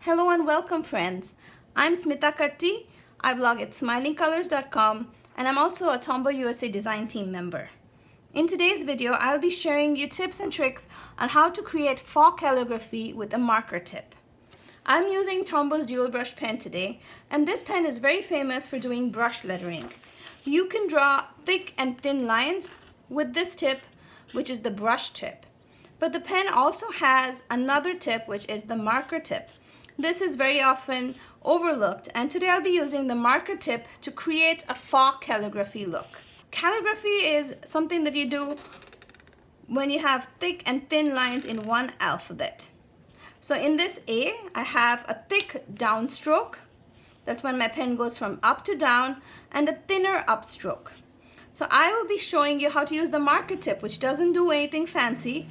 Hello and welcome friends. I'm Smitha. I blog at smilingcolors.com and I'm also a Tombow USA design team member. In today's video, I'll be sharing you tips and tricks on how to create faux calligraphy with a marker tip. I'm using Tombow's dual brush pen today, and this pen is very famous for doing brush lettering. You can draw thick and thin lines with this tip, which is the brush tip. But the pen also has another tip, which is the marker tip. This is very often overlooked, and today I'll be using the marker tip to create a faux calligraphy look. Calligraphy is something that you do when you have thick and thin lines in one alphabet. So in this A, I have a thick downstroke. That's when my pen goes from up to down, and a thinner upstroke. So I will be showing you how to use the marker tip, which doesn't do anything fancy,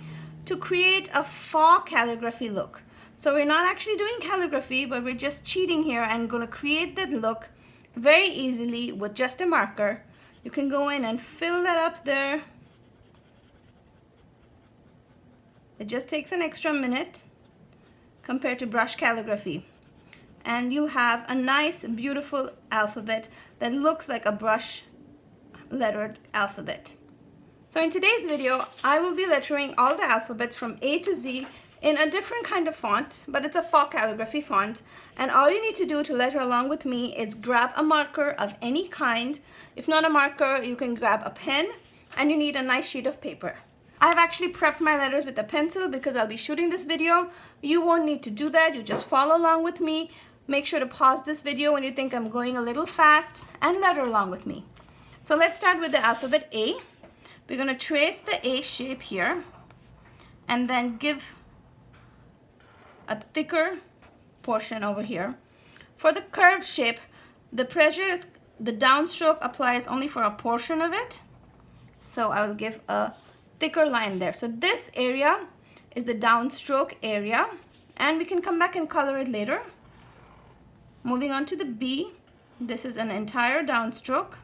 to create a faux calligraphy look. So we're not actually doing calligraphy, but we're just cheating here and going to create that look very easily with just a marker. You can go in and fill that up there. It just takes an extra minute compared to brush calligraphy. And you'll have a nice, beautiful alphabet that looks like a brush lettered alphabet. So in today's video, I will be lettering all the alphabets from A to Z in a different kind of font, but it's a faux calligraphy font. And all you need to do to letter along with me is grab a marker of any kind. If not a marker, you can grab a pen, and you need a nice sheet of paper. I've actually prepped my letters with a pencil because I'll be shooting this video. You won't need to do that. You just follow along with me. Make sure to pause this video when you think I'm going a little fast and letter along with me. So let's start with the alphabet A. We're going to trace the A shape here and then give a thicker portion over here. For the curved shape, the downstroke applies only for a portion of it. So I will give a thicker line there. So this area is the downstroke area, and we can come back and color it later. Moving on to the B, this is an entire downstroke.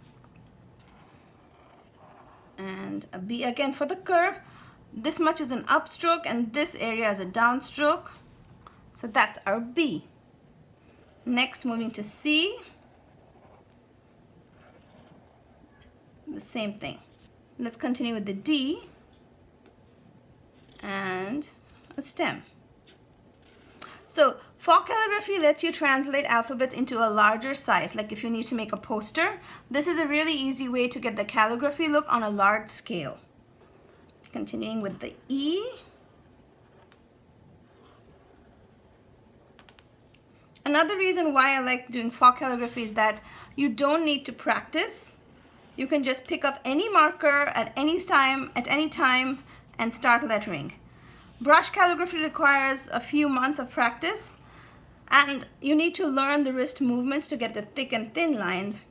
And a B again for the curve. This much is an upstroke and this area is a downstroke. So that's our B. Next, moving to C. The same thing. Let's continue with the D and a stem. So faux calligraphy lets you translate alphabets into a larger size. Like if you need to make a poster, this is a really easy way to get the calligraphy look on a large scale. Continuing with the E. Another reason why I like doing faux calligraphy is that you don't need to practice. You can just pick up any marker at any time and start lettering. Brush calligraphy requires a few months of practice, and you need to learn the wrist movements to get the thick and thin lines.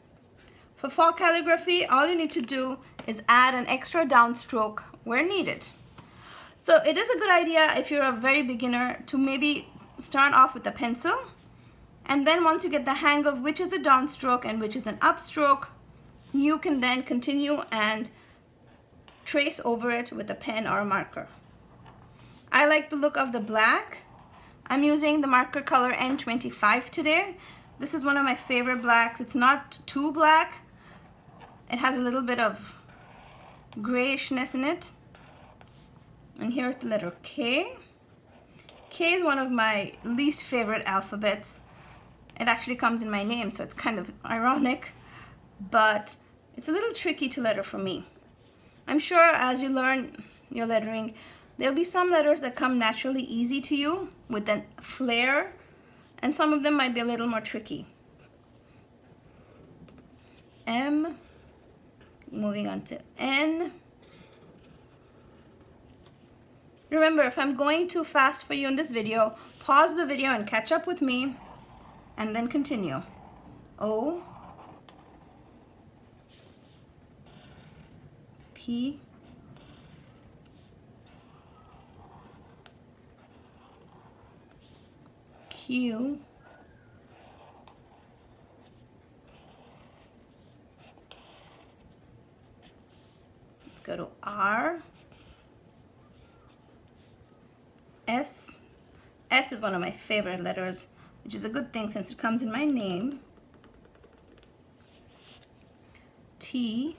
For faux calligraphy, all you need to do is add an extra downstroke where needed. So it is a good idea if you're a very beginner to maybe start off with a pencil, and then once you get the hang of which is a downstroke and which is an upstroke, you can then continue and trace over it with a pen or a marker. I like the look of the black. I'm using the marker color N25 today. This is one of my favorite blacks. It's not too black. It has a little bit of grayishness in it. And here's the letter K. K is one of my least favorite alphabets. It actually comes in my name, so it's kind of ironic, but it's a little tricky to letter for me. I'm sure as you learn your lettering, there'll be some letters that come naturally easy to you with a flair, and some of them might be a little more tricky. M, moving on to N. Remember, if I'm going too fast for you in this video, pause the video and catch up with me, and then continue. O, P, Q, let's go to R, S. S is one of my favorite letters. which is a good thing since it comes in my name. T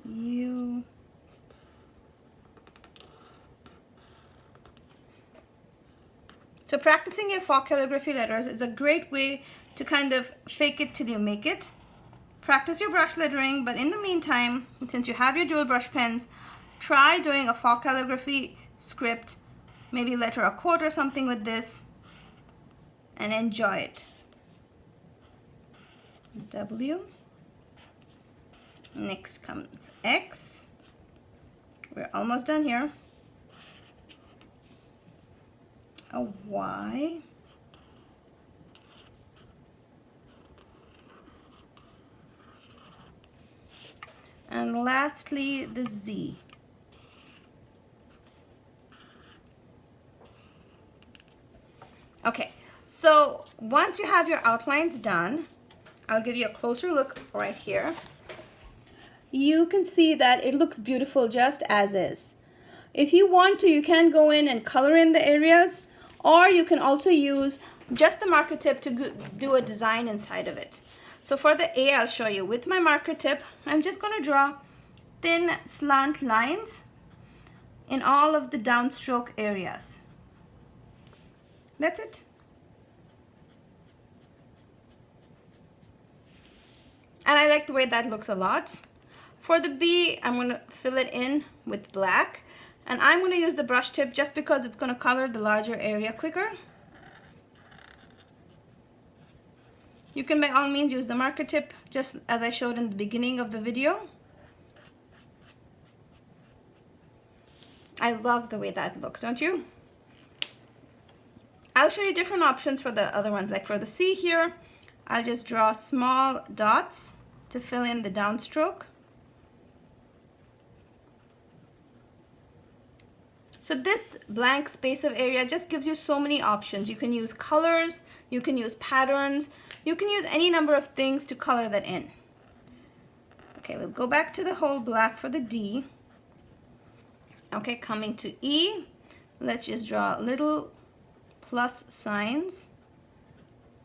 U So practicing your faux calligraphy letters is a great way to kind of fake it till you make it. Practice your brush lettering, but in the meantime, since you have your dual brush pens, try doing a faux calligraphy script, maybe letter a quote or something with this, and enjoy it. W. Next comes X. We're almost done here. A Y. And lastly, the Z. Okay, so once you have your outlines done, I'll give you a closer look right here. You can see that it looks beautiful just as is. If you want to, you can go in and color in the areas, or you can also use just the marker tip to do a design inside of it. So for the A, I'll show you. With my marker tip, I'm just going to draw thin slant lines in all of the downstroke areas. That's it. And I like the way that looks a lot. For the B, I'm going to fill it in with black. And I'm going to use the brush tip just because it's going to color the larger area quicker. You can by all means use the marker tip just as I showed in the beginning of the video. I love the way that looks, don't you? I'll show you different options for the other ones. Like for the C here, I'll just draw small dots to fill in the downstroke. So this blank space of area just gives you so many options. You can use colors, you can use patterns, you can use any number of things to color that in. Okay, we'll go back to the whole black for the D. Okay, coming to E, let's just draw little plus signs.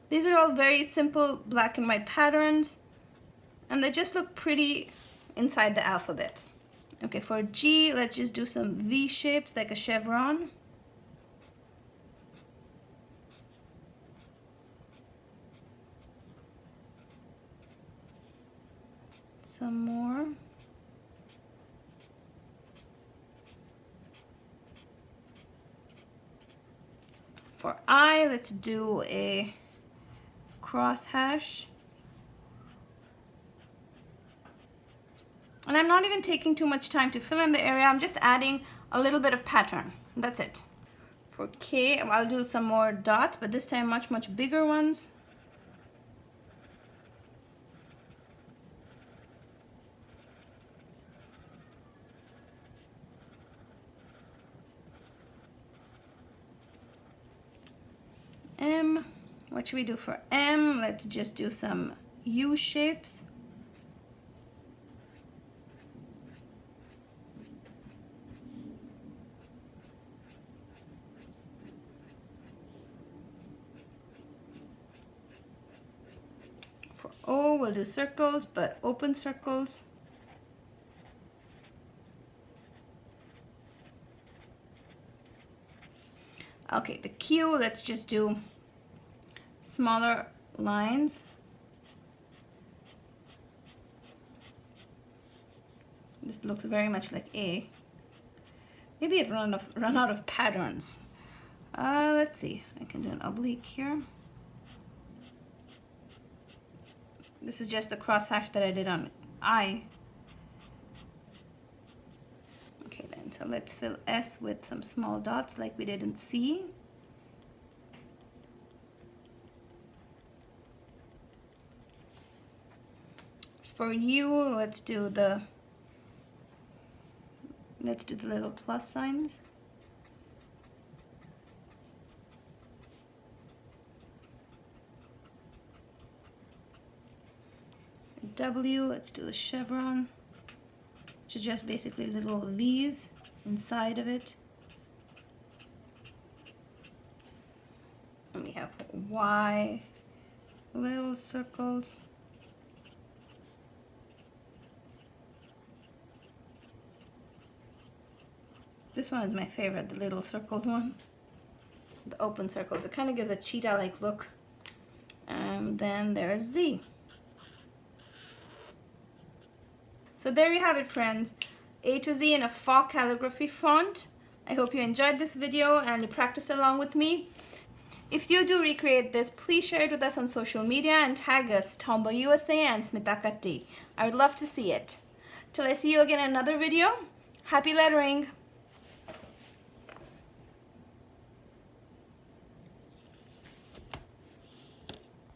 These are all very simple black and white patterns, and they just look pretty inside the alphabet. Okay, for G, let's just do some V shapes like a chevron. Some more. For I, let's do a crosshash. And I'm not even taking too much time to fill in the area. I'm just adding a little bit of pattern. That's it. For K, I'll do some more dots, but this time much, much bigger ones. M, what should we do for M? Let's just do some U shapes. For O, we'll do circles, but open circles. Okay, the Q, let's just do smaller lines. This looks very much like A. Maybe it run out of patterns. Let's see, I can do an oblique here. This is just the crosshash that I did on I. Okay then, so let's fill S with some small dots like we did in C. For U, let's do the little plus signs. W, let's do the chevron, which is just basically little V's inside of it. And we have Y, little circles. This one is my favorite, the little circles one. The open circles. It kind of gives a cheetah-like look. And then there's Z. So there you have it, friends. A to Z in a Faux Calligraphy font. I hope you enjoyed this video and you practiced along with me. If you do recreate this, please share it with us on social media and tag us, Tomboy USA and Smitha. I would love to see it. Till I see you again in another video, happy lettering!